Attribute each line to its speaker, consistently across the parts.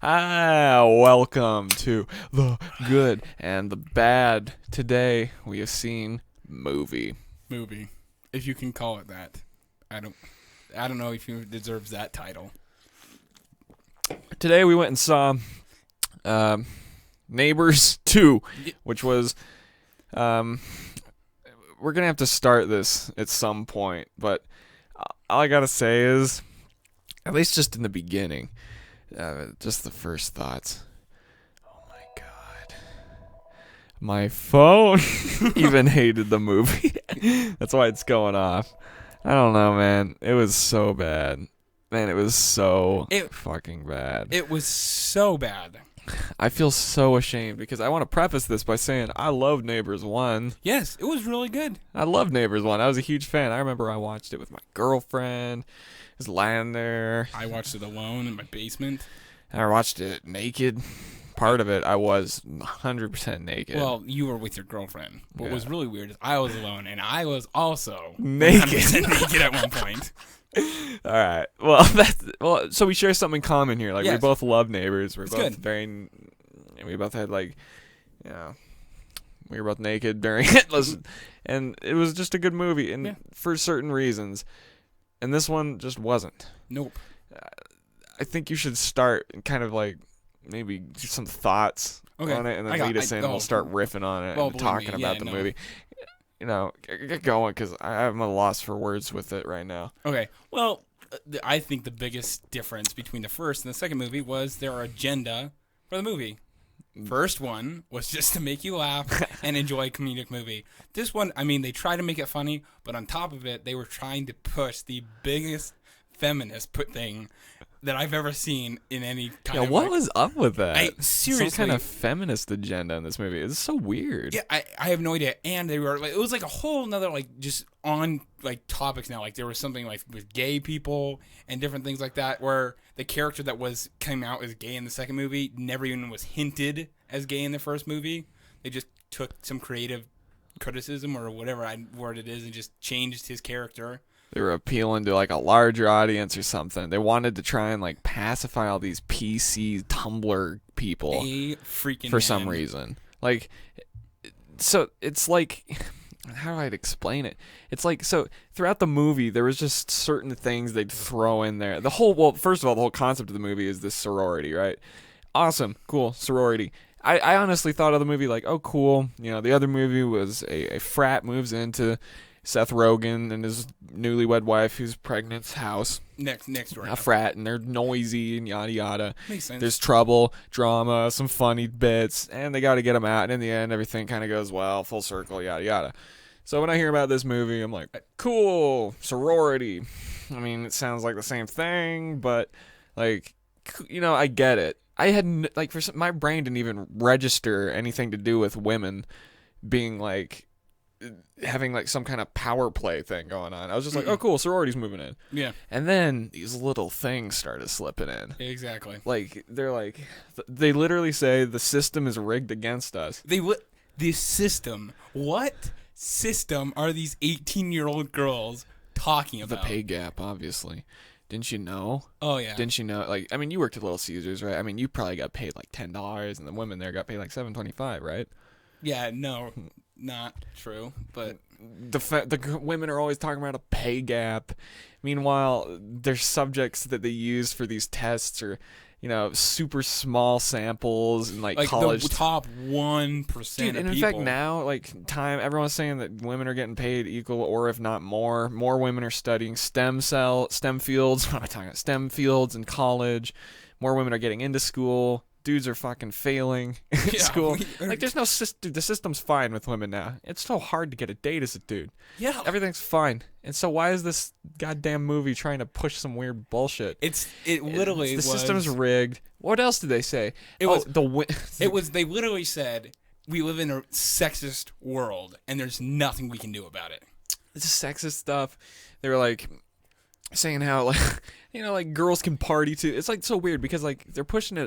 Speaker 1: Welcome to the good and the bad. Today we have seen movie,
Speaker 2: if you can call it that. I don't know if it deserves that title.
Speaker 1: Today we went and saw Neighbors 2, which was we're gonna have to start this at some point, but all I gotta say is, at least just in the beginning, just the first thoughts. Oh my god. My phone even hated the movie. That's why it's going off. I don't know, man. It was so bad. Man, it was so fucking bad.
Speaker 2: It was so bad.
Speaker 1: I feel so ashamed because I want to preface this by saying I loved Neighbors 1.
Speaker 2: Yes, it was really good.
Speaker 1: I loved Neighbors 1. I was a huge fan. I remember I watched it with my girlfriend. Just lying there.
Speaker 2: I watched it alone in my basement.
Speaker 1: I watched it naked. Part of it, I was 100% naked.
Speaker 2: Well, you were with your girlfriend. What was really weird is I was alone, and I was also
Speaker 1: naked.
Speaker 2: 100% naked at one point.
Speaker 1: All right. Well, so we share something in common here. Like,
Speaker 2: yes.
Speaker 1: We both love Neighbors. We're
Speaker 2: it's
Speaker 1: both
Speaker 2: good.
Speaker 1: we both had, like, we were both naked during it. And it was just a good movie, and for certain reasons. And this one just wasn't.
Speaker 2: Nope.
Speaker 1: I think you should start and kind of like maybe do some thoughts on it, and then lead us in, and we'll start riffing on it and talking about the movie. You know, get going, because I'm at a loss for words with it right now.
Speaker 2: Okay. Well, I think the biggest difference between the first and the second movie was their agenda for the movie. First one was just to make you laugh and enjoy a comedic movie. This one, I mean, they tried to make it funny, but on top of it, they were trying to push the biggest feminist thing that I've ever seen in any kind of...
Speaker 1: Yeah, what was up with that?
Speaker 2: Seriously.
Speaker 1: Some kind of feminist agenda in this movie. It's so weird.
Speaker 2: Yeah, I have no idea. And they were like, it was like a whole nother, like, just on, like, topics now. Like, there was something, like, with gay people and different things like that, where the character that came out as gay in the second movie never even was hinted as gay in the first movie. They just took some creative criticism or whatever word it is and just changed his character.
Speaker 1: They were appealing to, like, a larger audience or something. They wanted to try and, like, pacify all these PC Tumblr people for some reason. Like, so it's like, how do I explain it? It's like, so throughout the movie, there was just certain things they'd throw in there. First of all, the whole concept of the movie is this sorority, right? Awesome, cool, sorority. I honestly thought of the movie like, oh, cool. You know, the other movie was a frat moves into Seth Rogen and his newlywed wife who's pregnant's house.
Speaker 2: Next door.
Speaker 1: A frat, and they're noisy and yada yada.
Speaker 2: Makes sense.
Speaker 1: There's trouble, drama, some funny bits, and they got to get them out. And in the end, everything kind of goes well, full circle, yada yada. So when I hear about this movie, I'm like, cool, sorority. I mean, it sounds like the same thing, but, like, you know, I get it. I had, like, my brain didn't even register anything to do with women being, like, having, like, some kind of power play thing going on. I was just like, oh, cool, sorority's moving in.
Speaker 2: Yeah.
Speaker 1: And then these little things started slipping in.
Speaker 2: Exactly.
Speaker 1: Like, they literally say the system is rigged against us.
Speaker 2: The system. What system are these 18-year-old girls talking about?
Speaker 1: The pay gap, obviously. Didn't you know?
Speaker 2: Oh, yeah.
Speaker 1: Didn't you know? Like, I mean, you worked at Little Caesars, right? I mean, you probably got paid like $10, and the women there got paid like $7.25, right?
Speaker 2: Yeah, no, not true. But
Speaker 1: the women are always talking about a pay gap. Meanwhile, their subjects that they use for these tests are, you know, super small samples and like college.
Speaker 2: The top 1%
Speaker 1: Dude, and
Speaker 2: of
Speaker 1: in
Speaker 2: people.
Speaker 1: fact, now, like, everyone's saying that women are getting paid equal, or if not more. More women are studying STEM fields. What am I talking about? STEM fields in college. More women are getting into school. Dudes are fucking failing in school. Like, there's no system. The system's fine with women now. It's so hard to get a date as a dude.
Speaker 2: Yeah.
Speaker 1: Everything's fine. And so why is this goddamn movie trying to push some weird bullshit?
Speaker 2: It literally
Speaker 1: was... The system's rigged. What else did they say?
Speaker 2: They literally said, we live in a sexist world, and there's nothing we can do about it.
Speaker 1: It's sexist stuff. They were like saying how, like, you know, like, girls can party too. It's like so weird because, like, they're pushing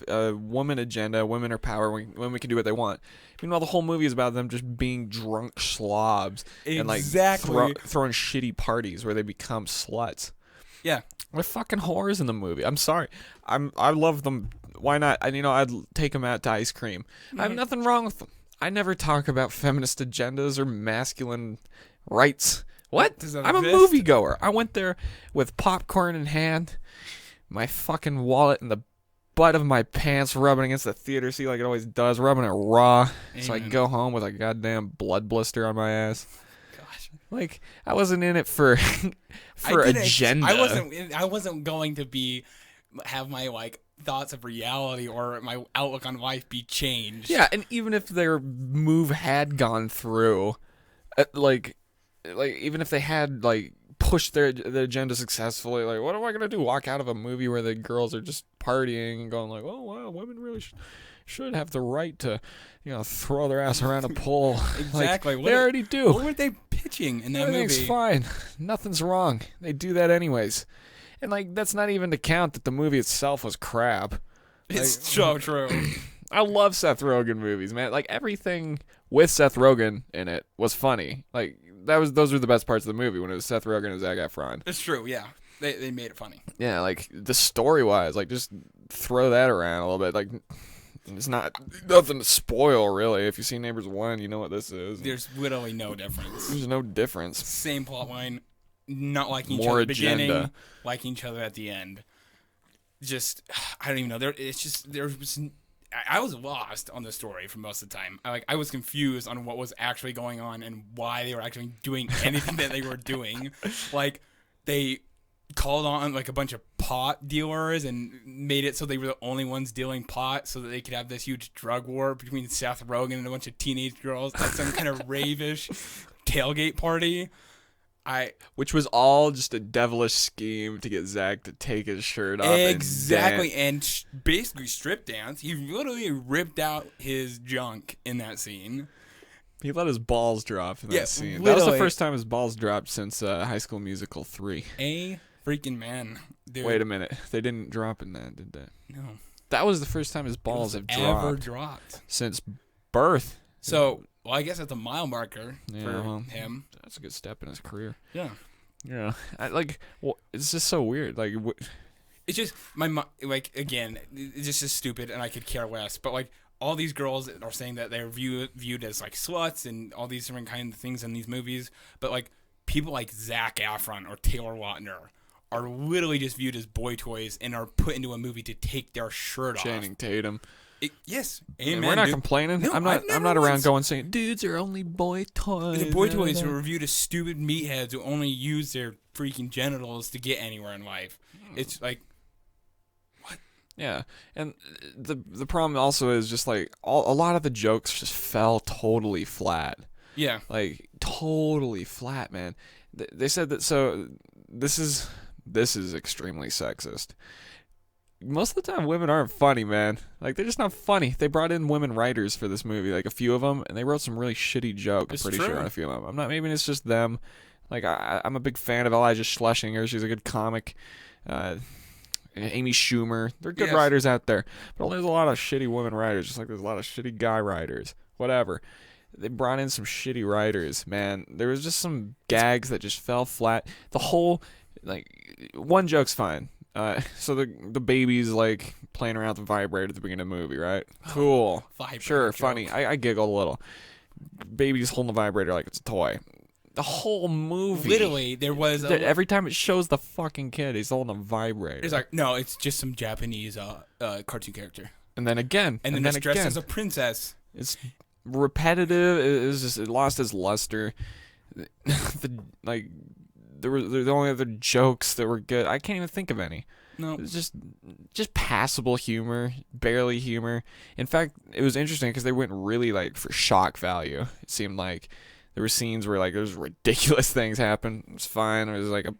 Speaker 1: a woman agenda. Women are power. Women can do what they want. Meanwhile, the whole movie is about them just being drunk slobs and, like, throwing shitty parties where they become sluts.
Speaker 2: Yeah.
Speaker 1: They're fucking whores in the movie. I'm sorry. I love them why not? And I'd take them out to ice cream. I have nothing wrong with them. I never talk about feminist agendas or masculine rights. What? I'm a moviegoer. I went there with popcorn in hand, my fucking wallet in the butt of my pants, rubbing against the theater seat like it always does, rubbing it raw. Amen. So I go home with a goddamn blood blister on my ass. Gosh, like I wasn't in it for agenda.
Speaker 2: I wasn't going to have my like thoughts of reality or my outlook on life be changed.
Speaker 1: Yeah, and even if their move had gone through, like even if they had like pushed their agenda successfully, like what am I gonna do? Walk out of a movie where the girls are just partying and going like, oh wow, women really should have the right to, throw their ass around a pole.
Speaker 2: Exactly.
Speaker 1: Like, they already do.
Speaker 2: What were they pitching in that movie?
Speaker 1: Everything's fine. Nothing's wrong. They do that anyways. And like that's not even to count that the movie itself was crap.
Speaker 2: It's so true.
Speaker 1: I love Seth Rogen movies, man. Like everything with Seth Rogen in it was funny. Like those were the best parts of the movie when it was Seth Rogen and Zac Efron.
Speaker 2: It's true, yeah. They made it funny.
Speaker 1: Yeah, like the story wise, like just throw that around a little bit. Like it's nothing to spoil really. If you see Neighbors 1, you know what this is.
Speaker 2: There's literally no difference.
Speaker 1: There's no difference.
Speaker 2: Same plot line, not liking each other at the beginning, liking each other at the end. Just I don't even know. I was lost on the story for most of the time. I was confused on what was actually going on and why they were actually doing anything that they were doing. Like they called on like a bunch of pot dealers and made it so they were the only ones dealing pot, so that they could have this huge drug war between Seth Rogen and a bunch of teenage girls at some kind of ravish tailgate party.
Speaker 1: Which was all just a devilish scheme to get Zach to take his shirt off.
Speaker 2: Exactly, and basically strip dance. He literally ripped out his junk in that scene.
Speaker 1: He let his balls drop in that scene.
Speaker 2: Literally.
Speaker 1: That was the first time his balls dropped since High School Musical 3.
Speaker 2: A freaking man. Dude.
Speaker 1: Wait a minute. They didn't drop in that, did they?
Speaker 2: No.
Speaker 1: That was the first time his balls have
Speaker 2: dropped.
Speaker 1: Since birth.
Speaker 2: So... Well, I guess that's a mile marker for him.
Speaker 1: That's a good step in his career.
Speaker 2: Yeah.
Speaker 1: Yeah. It's just so weird. Like,
Speaker 2: it's just again, it's just stupid, and I could care less. But like all these girls are saying that they're viewed as like sluts and all these different kinds of things in these movies. But like people like Zac Efron or Taylor Lautner are literally just viewed as boy toys and are put into a movie to take their shirt off.
Speaker 1: Channing Tatum.
Speaker 2: Yes, amen.
Speaker 1: And we're not complaining. No, I'm not around going saying dudes are only boy toys.
Speaker 2: The boy toys who are viewed as stupid meatheads who only use their freaking genitals to get anywhere in life. It's like, what?
Speaker 1: Yeah, and the problem also is just like a lot of the jokes just fell totally flat.
Speaker 2: Yeah,
Speaker 1: like totally flat, man. They said that. So this is extremely sexist. Most of the time, women aren't funny, man. Like, they're just not funny. They brought in women writers for this movie, like a few of them, and they wrote some really shitty jokes. I'm pretty sure on a few of them. Maybe it's just them. Like, I'm a big fan of Elijah Schlesinger. She's a good comic. Amy Schumer. They're good writers out there. But there's a lot of shitty women writers, just like there's a lot of shitty guy writers. Whatever. They brought in some shitty writers, man. There was just some gags that just fell flat. The whole, like, one joke's fine. So the baby's like playing around with the vibrator at the beginning of the movie, right? Cool. Sure, joke. Funny. I giggled a little. Baby's holding the vibrator like it's a toy. The whole movie.
Speaker 2: Literally, there was
Speaker 1: every time it shows the fucking kid, he's holding a vibrator.
Speaker 2: It's like, no, it's just some Japanese cartoon character.
Speaker 1: And then again.
Speaker 2: And then it's dressed as a princess.
Speaker 1: It's repetitive. It lost its luster. There were the only other jokes that were good. I can't even think of any.
Speaker 2: No,
Speaker 1: it was just passable humor, barely humor. In fact, it was interesting because they went really like for shock value. It seemed like there were scenes where like there's ridiculous things happen. It was fine. There was like a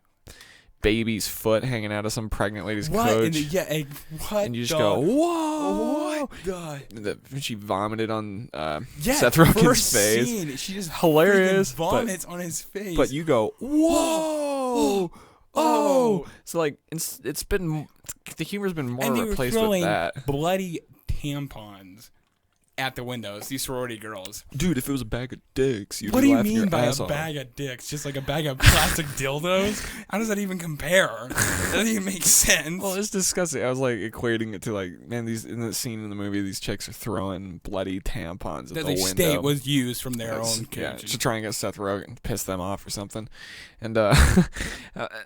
Speaker 1: baby's foot hanging out of some pregnant lady's coach.
Speaker 2: What?
Speaker 1: And you just go, whoa!
Speaker 2: What? God.
Speaker 1: She vomited on Seth Rogen's face.
Speaker 2: Scene, she just
Speaker 1: hilarious.
Speaker 2: Vomits on his face.
Speaker 1: But you go, whoa! Oh! So like it's been the humor's been more replaced with that.
Speaker 2: Bloody tampons at the windows, these sorority girls.
Speaker 1: Dude, if it was a bag of dicks, you'd
Speaker 2: what
Speaker 1: be
Speaker 2: do you
Speaker 1: laughing
Speaker 2: mean
Speaker 1: your
Speaker 2: by
Speaker 1: ass
Speaker 2: a
Speaker 1: off.
Speaker 2: bag of dicks? Just like a bag of plastic dildos? How does that even compare? That doesn't even make sense.
Speaker 1: Well, it's disgusting. I was like equating it to like, man, these in the scene in the movie, these chicks are throwing bloody tampons at the window.
Speaker 2: That they state was used from their own
Speaker 1: Yeah,
Speaker 2: country.
Speaker 1: to try and get Seth Rogen, piss them off or something. And I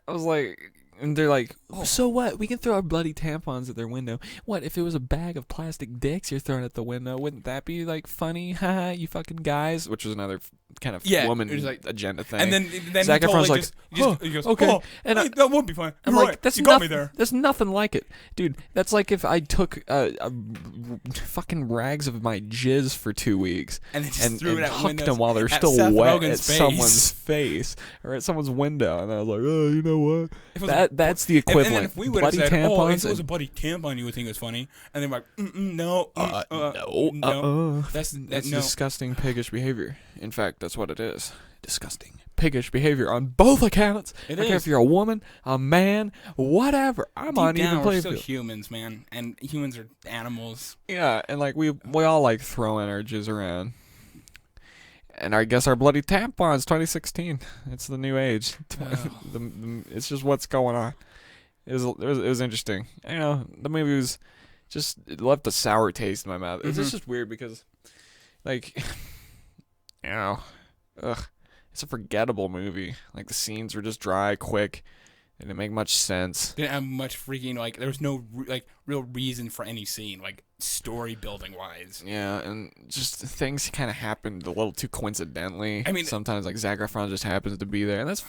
Speaker 1: was like, and they're like, oh, so what? We can throw our bloody tampons at their window. What if it was a bag of plastic dicks you're throwing at the window? Wouldn't that be like funny? Haha, you fucking guys. Which was another kind of woman like, agenda thing.
Speaker 2: And then
Speaker 1: Zac Efron's
Speaker 2: totally
Speaker 1: like,
Speaker 2: he goes,
Speaker 1: okay,
Speaker 2: oh,
Speaker 1: and
Speaker 2: hey, that would be fun.
Speaker 1: I'm
Speaker 2: You're
Speaker 1: like,
Speaker 2: right.
Speaker 1: that's
Speaker 2: you got me there.
Speaker 1: There's nothing like it, dude. That's like if I took fucking rags of my jizz for 2 weeks
Speaker 2: and threw it
Speaker 1: hucked them while they're still
Speaker 2: Seth
Speaker 1: wet
Speaker 2: Rogen's
Speaker 1: at
Speaker 2: face.
Speaker 1: someone's face or at someone's window, and I was like, oh, you know what? That's the equivalent.
Speaker 2: And then if we would have
Speaker 1: bloody
Speaker 2: said,
Speaker 1: tampons,
Speaker 2: oh, if it was a bloody tampon, you would think it was funny. And they're like, no, no. That's
Speaker 1: disgusting, piggish behavior. In fact, that's what it is. Disgusting, piggish behavior on both accounts. I don't care if you're a woman, a man, whatever. I'm on even playing field.
Speaker 2: We're still humans, man, and humans are animals.
Speaker 1: Yeah, and like we all like throwing our jizz around. And I guess our bloody tampons, 2016. It's the new age. It's just what's going on. It was interesting. You know, the movie was just, it left a sour taste in my mouth. It's just weird because, like, you know, it's a forgettable movie. Like, the scenes were just dry, quick. They didn't make much sense.
Speaker 2: Didn't have much freaking, like, there was no, like, real reason for any scene, like, story building wise.
Speaker 1: Yeah, and just things kind of happened a little too coincidentally.
Speaker 2: I mean,
Speaker 1: sometimes, like, Zac Efron just happens to be there, and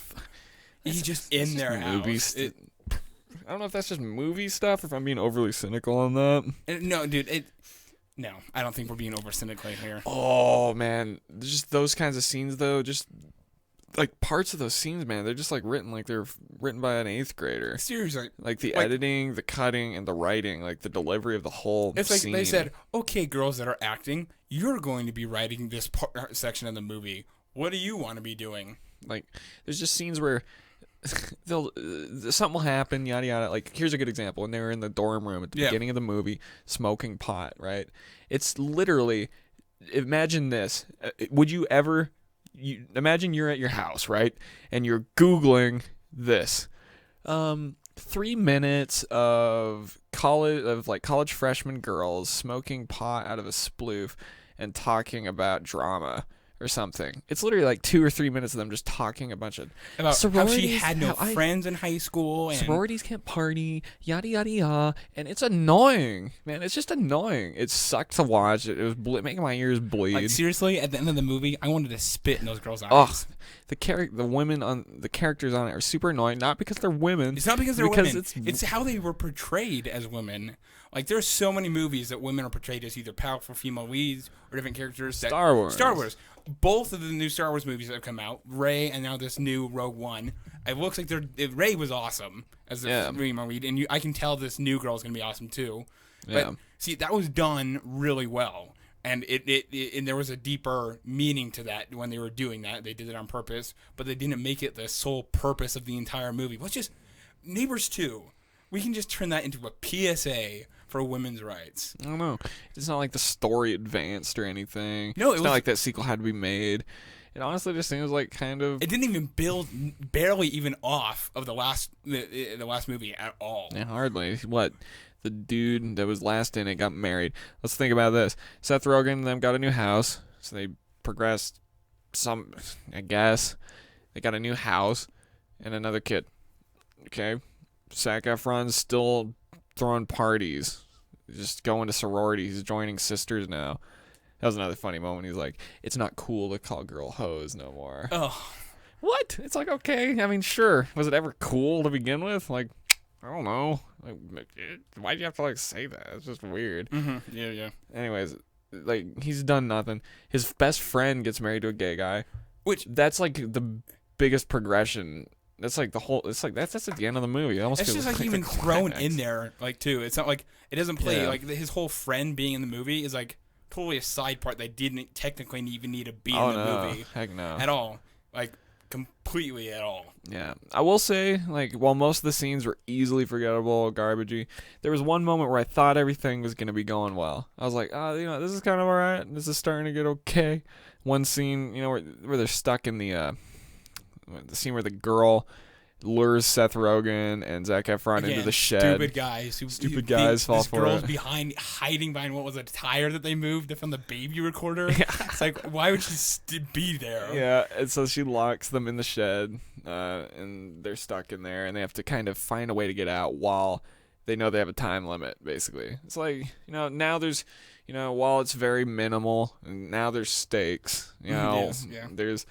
Speaker 2: he's just in their house.
Speaker 1: I don't know if that's just movie stuff or if I'm being overly cynical on that.
Speaker 2: No, dude, no, I don't think we're being over cynical here.
Speaker 1: Oh, man. Just those kinds of scenes, though, just, like, parts of those scenes, man, they're just, like, written like they're written by an 8th grader.
Speaker 2: Seriously.
Speaker 1: Like, the editing, the cutting, and the writing, like, the delivery of the whole
Speaker 2: It's like
Speaker 1: scene.
Speaker 2: they said, okay, girls that are acting, you're going to be writing this section of the movie. What do you want to be doing?
Speaker 1: Like, there's just scenes where something will happen, yada yada. Like, here's a good example. When they were in the dorm room at the beginning of the movie, smoking pot, right? It's literally, imagine this. Would you ever, imagine you're at your house, right? And you're Googling this. 3 minutes of college freshman girls smoking pot out of a sploof and talking about drama or something. It's literally like 2 or 3 minutes of them just talking a bunch of
Speaker 2: about how she had no friends in high school and
Speaker 1: sororities can't party, yada yada yada, and it's annoying, man. It's just annoying. It sucked to watch. It was making my ears bleed.
Speaker 2: Like, seriously, at the end of the movie, I wanted to spit in those girls' eyes.
Speaker 1: Oh, the characters on it are super annoying. Not because they're women.
Speaker 2: It's not because they're women. It's how they were portrayed as women. Like, there's so many movies that women are portrayed as either powerful female leads or different characters.
Speaker 1: Star Wars.
Speaker 2: Both of the new Star Wars movies that have come out, Rey and now this new Rogue One, it looks like Rey was awesome as the female lead, and I can tell this new girl is going to be awesome too. But see, that was done really well, and and there was a deeper meaning to that when they were doing that. They did it on purpose, but they didn't make it the sole purpose of the entire movie. Let's just Neighbors 2. We can just turn that into a PSA for women's rights.
Speaker 1: I don't know. It's not like the story advanced or anything.
Speaker 2: No,
Speaker 1: it's not like that sequel had to be made. It honestly just seems like kind of.
Speaker 2: It didn't even build barely even off of the last movie at all.
Speaker 1: Yeah, hardly. What? The dude that was last in it got married. Let's think about this. Seth Rogen and them got a new house, so they progressed I guess. They got a new house and another kid. Okay? Zac Efron's still throwing parties, just going to sororities. He's joining sisters now. That was another funny moment. He's like, it's not cool to call girl hoes no more.
Speaker 2: Oh.
Speaker 1: What? It's like, okay. I mean, sure. Was it ever cool to begin with? Like, I don't know. Like, why'd you have to, like, say that? It's just weird.
Speaker 2: Mm-hmm. Yeah.
Speaker 1: Anyways, like, he's done nothing. His best friend gets married to a gay guy.
Speaker 2: Which,
Speaker 1: that's, like, the biggest progression. That's like the whole. It's like that's at the end of the movie. It almost
Speaker 2: it's
Speaker 1: feels
Speaker 2: just like even thrown in there, like too. It's not like it doesn't play like his whole friend being in the movie is like totally a side part that didn't technically even need to be in the movie.
Speaker 1: Heck no,
Speaker 2: at all. Like completely at all.
Speaker 1: Yeah, I will say, like, while most of the scenes were easily forgettable, garbagey, there was one moment where I thought everything was gonna be going well. I was like, this is kind of alright. This is starting to get okay. One scene, where they're stuck in the scene where the girl lures Seth Rogen and Zac Efron into the shed.
Speaker 2: Stupid guys
Speaker 1: fall for it.
Speaker 2: Girl's hiding behind what was a tire that they moved from the baby recorder. Yeah. It's like, why would she be there?
Speaker 1: Yeah, and so she locks them in the shed, and they're stuck in there, and they have to kind of find a way to get out while they know they have a time limit, basically. It's like, now there's, while it's very minimal, now there's stakes. There's...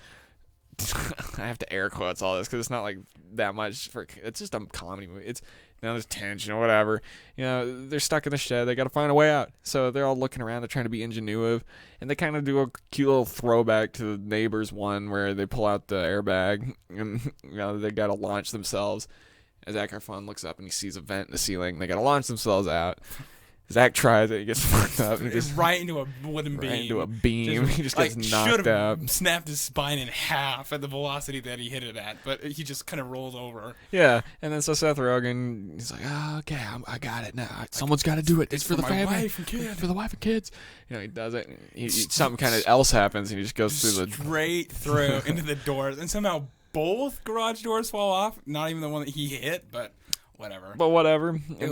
Speaker 1: I have to air quotes all this because it's not like that much it's just a comedy movie. It's there's tension or whatever. They're stuck in the shed. They got to find a way out. So they're all looking around. They're trying to be ingenuitive, and they kind of do a cute little throwback to the Neighbors one where they pull out the airbag and they got to launch themselves. As Zac Efron looks up and he sees a vent in the ceiling, they got to launch themselves out. Zach tries it. He gets fucked up. He just
Speaker 2: right into a wooden beam.
Speaker 1: Right into a beam. He just gets knocked out.
Speaker 2: Snapped his spine in half at the velocity that he hit it at, but he just kind of rolls over.
Speaker 1: Yeah, and then so Seth Rogen, he's like, okay, I got it now. Someone's got to do it. It's for the family.
Speaker 2: Wife and kids.
Speaker 1: For the wife and kids. He does it. Something kind of else happens, and he just goes
Speaker 2: straight through into the doors, and somehow both garage doors fall off. Not even the one that he hit, but. Whatever. And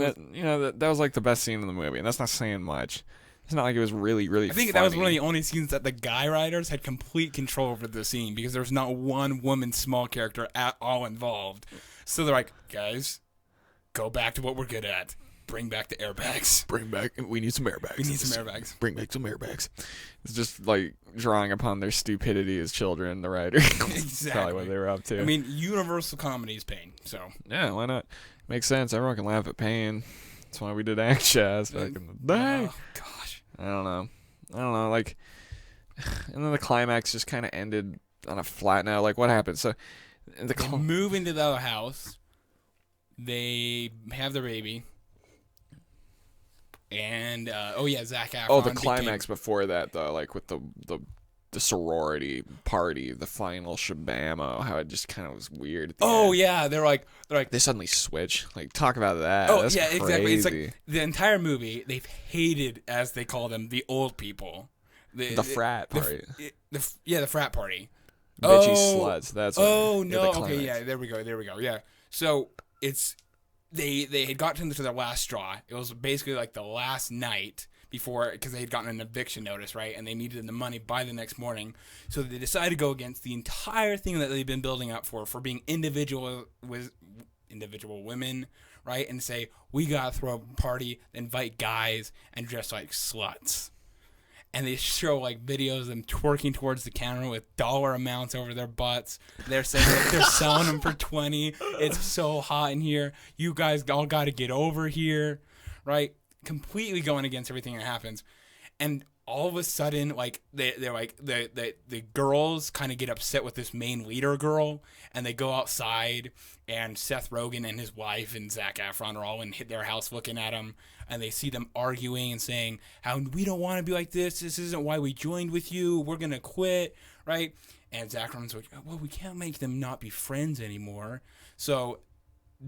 Speaker 1: that was like the best scene in the movie, and that's not saying much. It's not like it was really, really.
Speaker 2: I think
Speaker 1: funny.
Speaker 2: That was one of the only scenes that the guy writers had complete control over the scene because there was not one woman small character at all involved. So they're like, guys, go back to what we're good at. Bring back the airbags.
Speaker 1: We need some airbags. Bring back some airbags. It's just like drawing upon their stupidity as children, the writer.
Speaker 2: Exactly.
Speaker 1: Probably what they were up to.
Speaker 2: I mean, universal comedy is pain, so.
Speaker 1: Yeah, why not? Makes sense. Everyone can laugh at pain. That's why we did Act Jazz back in the day.
Speaker 2: Oh, gosh.
Speaker 1: I don't know. Like, and then the climax just kind of ended on a flat note. Like, what happened? So,
Speaker 2: they move into the house. They have their baby. And, Zac Efron.
Speaker 1: Oh, the climax before that, though, like with the sorority party, the final shabamo, how it just kind of was weird.
Speaker 2: Oh, yeah. They're like
Speaker 1: they suddenly switch. Like, talk about that.
Speaker 2: Oh,
Speaker 1: that's
Speaker 2: yeah,
Speaker 1: crazy.
Speaker 2: Exactly. It's like the entire movie, they've hated, as they call them, the old people.
Speaker 1: The frat party.
Speaker 2: The frat party.
Speaker 1: Bitchy sluts. That's
Speaker 2: what. No. Okay, yeah, there we go. Yeah. So, it's... They had gotten to their last straw. It was basically like the last night before, because they had gotten an eviction notice, right? And they needed the money by the next morning. So they decided to go against the entire thing that they've been building up for being individual women, right? And say, we got to throw a party, invite guys, and dress like sluts. And they show like videos of them twerking towards the camera with dollar amounts over their butts. They're saying that they're selling them for $20. It's so hot in here. You guys all got to get over here, right? Completely going against everything that happens. And all of a sudden, like they're like the girls kind of get upset with this main leader girl, and they go outside, and Seth Rogen and his wife and Zac Efron are all in their house looking at them. And they see them arguing and saying how we don't want to be like this. This isn't why we joined with you. We're going to quit, right? And Zac Efron's like, well, we can't make them not be friends anymore. So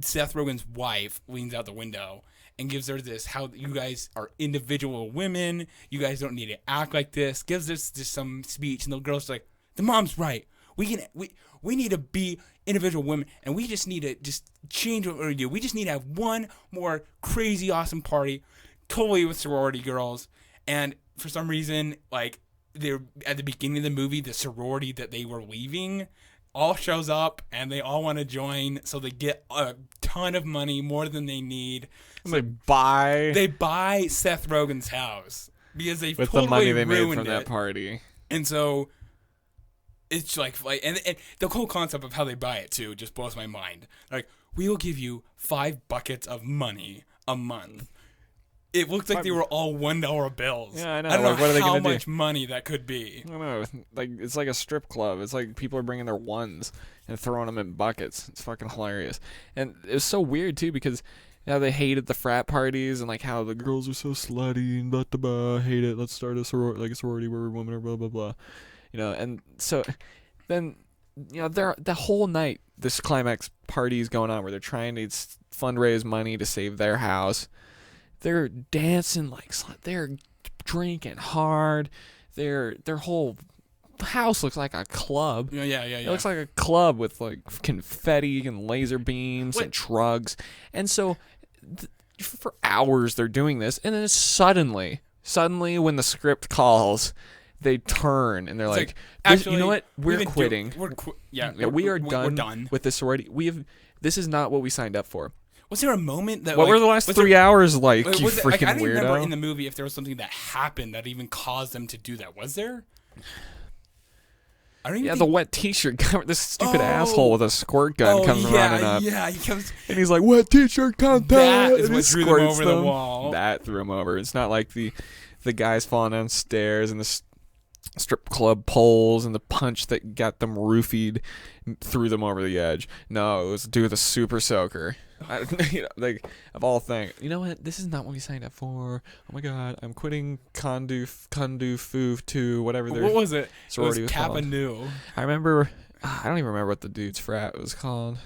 Speaker 2: Seth Rogen's wife leans out the window and gives her this, how you guys are individual women. You guys don't need to act like this. Gives us just some speech. And the girl's like, the mom's right. We need to be individual women, and we just need to just change what we do. We just need to have one more crazy awesome party, totally with sorority girls. And for some reason, like they're at the beginning of the movie, the sorority that they were leaving all shows up, and they all want to join. So they get a ton of money, more than they need.
Speaker 1: So they buy
Speaker 2: Seth Rogen's house because they
Speaker 1: with
Speaker 2: totally
Speaker 1: the money they made
Speaker 2: ruined
Speaker 1: from that party.
Speaker 2: And so. It's like and the whole concept of how they buy it too just blows my mind. Like, we will give you 5 buckets of money a month. It looks like they were all $1 bills.
Speaker 1: Yeah, I know.
Speaker 2: I don't know
Speaker 1: what are they
Speaker 2: how
Speaker 1: gonna
Speaker 2: much money that could be.
Speaker 1: I don't know. Like, it's like a strip club. It's like people are bringing their ones and throwing them in buckets. It's fucking hilarious. And it was so weird too because how they hated the frat parties and like how the girls are so slutty and blah blah blah. Hate it. Let's start a sorority where women are blah blah blah. And so then the whole night this climax party is going on where they're trying to fundraise money to save their house. They're dancing they're drinking hard. Their whole house looks like a club.
Speaker 2: Yeah.
Speaker 1: It looks like a club with like confetti and laser beams and drugs. And so for hours they're doing this, and then suddenly when the script calls, they turn and they're like, actually, you know what? We're quitting. We are done with this sorority. This is not what we signed up for.
Speaker 2: Was there a moment that?
Speaker 1: What were the last 3 hours like? You freaking
Speaker 2: I don't
Speaker 1: weirdo.
Speaker 2: remember in the movie if there was something that happened that even caused them to do that. Was there? I don't even
Speaker 1: the wet T-shirt. This stupid asshole with a squirt gun comes running up.
Speaker 2: Yeah, he comes
Speaker 1: and he's like, "Wet T-shirt contest."
Speaker 2: That is what threw them over the wall.
Speaker 1: That threw him over. It's not like the guys falling downstairs and the strip club poles and the punch that got them roofied threw them over the edge. No, it was dude with a super soaker. Like of all things, you know what? This is not what we signed up for. Oh my god, I'm quitting Condu Foo to whatever.
Speaker 2: What was it?
Speaker 1: Sorority
Speaker 2: it was Kappa Nu.
Speaker 1: I remember. I don't even remember what the dude's frat was called.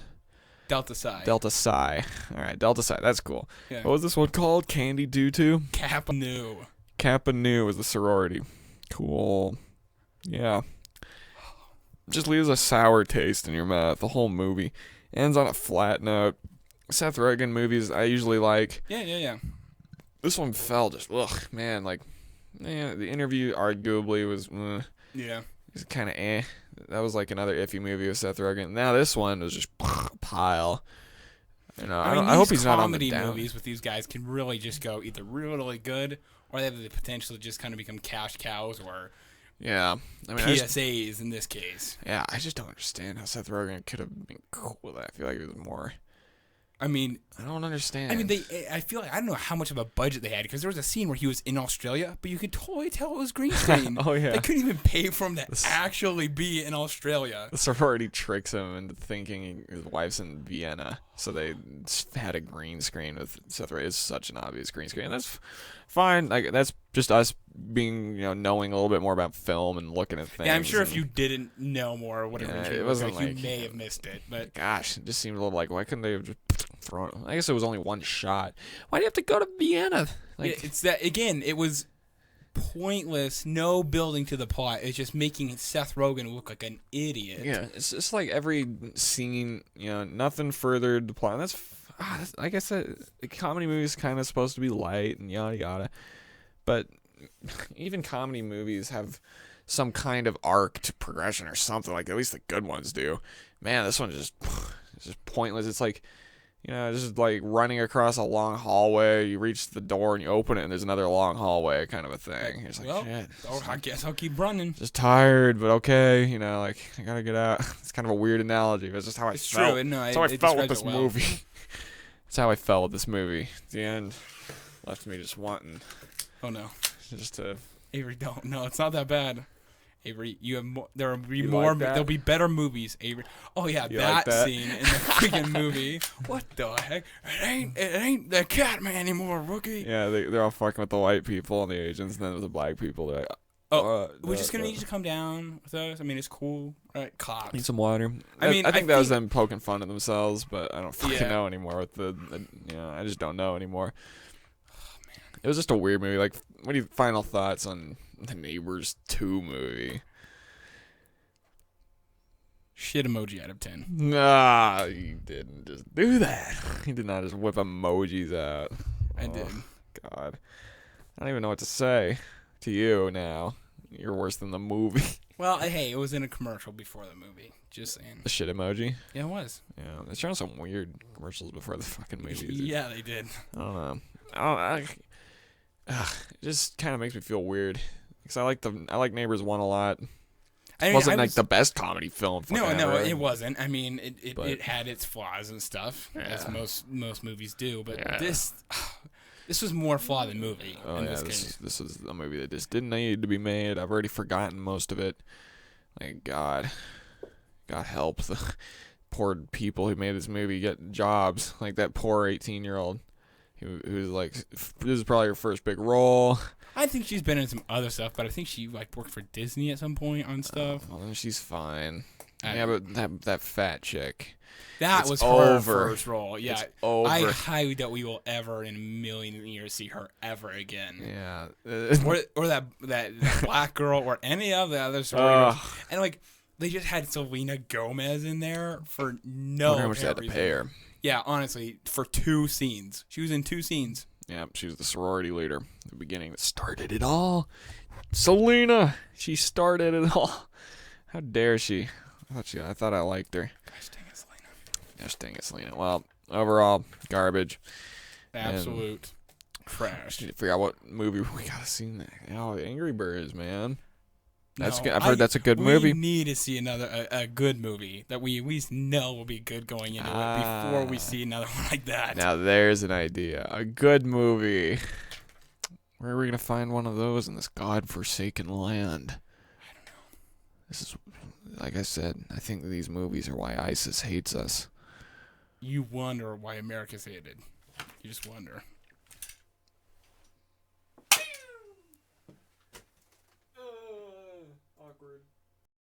Speaker 2: Delta Psi.
Speaker 1: Delta Psi. All right, Delta Psi. That's cool.
Speaker 2: Yeah.
Speaker 1: What was this one called? Candy Doo to?
Speaker 2: Kappa Nu.
Speaker 1: Kappa Nu was the sorority. Cool. Yeah. Just leaves a sour taste in your mouth. The whole movie ends on a flat note. Seth Rogen movies I usually like.
Speaker 2: Yeah.
Speaker 1: This one fell just man. Like, the interview arguably was.
Speaker 2: Yeah.
Speaker 1: It's kind of That was like another iffy movie with Seth Rogen. Now this one was just pile. You know, I hope he's not on the down.
Speaker 2: Comedy movies with these guys can really just go either really, really good, or they have the potential to just kind of become cash cows or.
Speaker 1: Yeah, I mean
Speaker 2: PSAs in this case.
Speaker 1: Yeah, I just don't understand how Seth Rogen could have been cool with that. I feel like it was more.
Speaker 2: I mean,
Speaker 1: I don't understand.
Speaker 2: I mean, I feel like I don't know how much of a budget they had because there was a scene where he was in Australia, but you could totally tell it was green screen.
Speaker 1: Oh yeah,
Speaker 2: they couldn't even pay for him to actually be in Australia.
Speaker 1: The sorority tricks him into thinking his wife's in Vienna, so they had a green screen with Seth Rogen. It's such an obvious green screen. And that's fine. Like that's just us being, knowing a little bit more about film and looking at things.
Speaker 2: Yeah, I'm sure if you didn't know more or whatever,
Speaker 1: it wasn't
Speaker 2: like you may have missed it. But
Speaker 1: gosh, it just seemed a little like, why couldn't they have just thrown it? I guess it was only one shot. Why do you have to go to Vienna? Like,
Speaker 2: it's that again. It was pointless. No building to the plot. It's just making Seth Rogen look like an idiot.
Speaker 1: Yeah, it's just like every scene. Nothing furthered the plot. And that's I guess a comedy movie is kind of supposed to be light and yada yada, but even comedy movies have some kind of arc to progression or something. Like at least the good ones do. Man, this one it's just pointless. It's like, just like running across a long hallway. You reach the door and you open it, and there's another long hallway, kind of a thing. You're just like, shit.
Speaker 2: I guess I'll keep running.
Speaker 1: Just tired, but okay. Like I gotta get out. It's kind of a weird analogy, but it's just how I felt.
Speaker 2: True. No,
Speaker 1: that's how I felt with this movie. That's how I felt with this movie. At the end, left me just wanting.
Speaker 2: Oh no.
Speaker 1: Just to
Speaker 2: Avery, don't. No, it's not that bad. Avery, you have more. There will be
Speaker 1: you
Speaker 2: more.
Speaker 1: Like
Speaker 2: there'll be better movies. Avery. Oh yeah, that scene in the freaking movie. What the heck? It ain't the Catman anymore, rookie.
Speaker 1: Yeah, they're all fucking with the white people and the Asians, and then with the black people, they're like,
Speaker 2: we're just gonna need you to come down with us. I mean, it's cool, right? Cops.
Speaker 1: Need some water.
Speaker 2: I
Speaker 1: think that was them poking fun at themselves, but I don't fucking know anymore. With the I just don't know anymore. Oh man, it was just a weird movie. Like, what are your final thoughts on the Neighbors 2 movie?
Speaker 2: Shit emoji out of 10.
Speaker 1: Nah, you didn't just do that. You did not just whip emojis out.
Speaker 2: I did.
Speaker 1: God, I don't even know what to say to you now. You're worse than the movie.
Speaker 2: Well, hey, it was in a commercial before the movie. Just saying.
Speaker 1: The shit emoji?
Speaker 2: Yeah, it was.
Speaker 1: Yeah, they showed some weird commercials before the fucking movie.
Speaker 2: Yeah, they did.
Speaker 1: I don't know. It just kind of makes me feel weird because I like Neighbors 1 a lot. It wasn't like the best comedy film.
Speaker 2: No, it wasn't. I mean, it had its flaws and stuff, as most movies do. But this was more flawed than movie.
Speaker 1: Oh,
Speaker 2: in this case.
Speaker 1: This is a movie that just didn't need to be made. I've already forgotten most of it. Like, God help the poor people who made this movie get jobs. Like that poor 18-year-old who's like, this is probably her first big role.
Speaker 2: I think she's been in some other stuff, but I think she worked for Disney at some point on stuff.
Speaker 1: Well, then she's fine. Yeah, but that fat chick.
Speaker 2: That was her first role. Yeah,
Speaker 1: it's over.
Speaker 2: I highly doubt we will ever in a million years see her ever again.
Speaker 1: Yeah,
Speaker 2: or that black girl or any of the other sororities. And like they just had Selena Gomez in there for no. I wonder how much they had to pay her. Yeah, honestly, for 2 scenes. She was in 2 scenes.
Speaker 1: Yeah, she was the sorority leader at the beginning that started it all. Selena, she started it all. How dare she? I thought I liked her.
Speaker 2: Gosh dang it, Selena.
Speaker 1: Gosh dang it, Selena. Well, overall, garbage.
Speaker 2: Absolute trash.
Speaker 1: I figure out what movie we gotta see next. Oh, Angry Birds, man. That's good. I've heard that's a good movie.
Speaker 2: We need to see another a good movie that we at least know will be good going into it before we see another one like that.
Speaker 1: Now there's an idea. A good movie. Where are we gonna find one of those in this godforsaken land?
Speaker 2: I don't know.
Speaker 1: This is, like I said, I think these movies are why ISIS hates us.
Speaker 2: You wonder why America's hated. You just wonder.